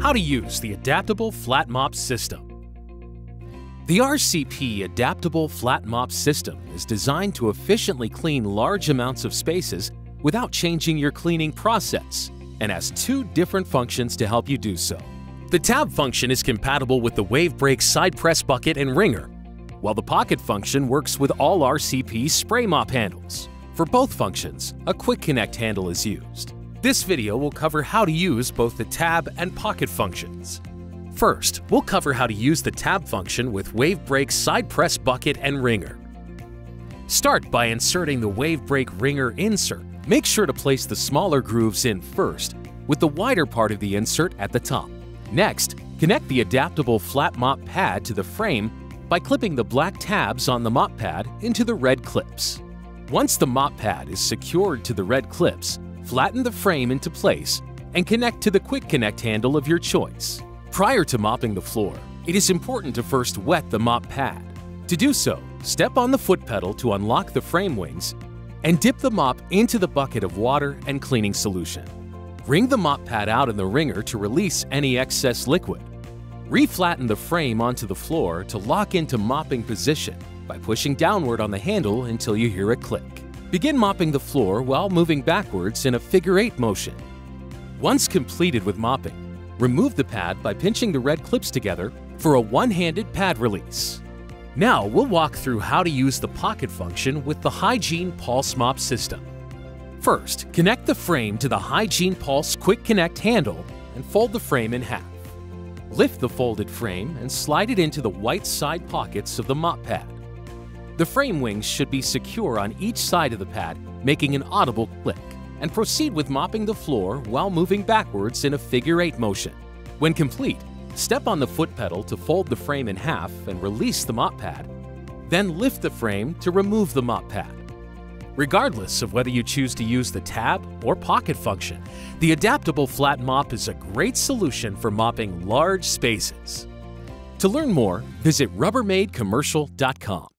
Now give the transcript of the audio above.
How to use the Adaptable Flat Mop System. The RCP Adaptable Flat Mop System is designed to efficiently clean large amounts of spaces without changing your cleaning process and has two different functions to help you do so. The tab function is compatible with the WaveBrake side press bucket and wringer, while the pocket function works with all RCP spray mop handles. For both functions, a quick connect handle is used. This video will cover how to use both the tab and pocket functions. First, we'll cover how to use the tab function with WaveBrake side press bucket and wringer. Start by inserting the WaveBrake wringer insert. Make sure to place the smaller grooves in first, with the wider part of the insert at the top. Next, connect the adaptable flat mop pad to the frame by clipping the black tabs on the mop pad into the red clips. Once the mop pad is secured to the red clips, flatten the frame into place and connect to the quick connect handle of your choice. Prior to mopping the floor, it is important to first wet the mop pad. To do so, step on the foot pedal to unlock the frame wings and dip the mop into the bucket of water and cleaning solution. Wring the mop pad out in the wringer to release any excess liquid. Re-flatten the frame onto the floor to lock into mopping position by pushing downward on the handle until you hear it click. Begin mopping the floor while moving backwards in a figure-8 motion. Once completed with mopping, remove the pad by pinching the red clips together for a one-handed pad release. Now we'll walk through how to use the pocket function with the Hygiene Pulse Mop system. First, connect the frame to the Hygiene Pulse Quick Connect handle and fold the frame in half. Lift the folded frame and slide it into the white side pockets of the mop pad. The frame wings should be secure on each side of the pad, making an audible click, and proceed with mopping the floor while moving backwards in a figure-8 motion. When complete, step on the foot pedal to fold the frame in half and release the mop pad, then lift the frame to remove the mop pad. Regardless of whether you choose to use the tab or pocket function, the Adaptable Flat Mop is a great solution for mopping large spaces. To learn more, visit rubbermaidecommercial.com.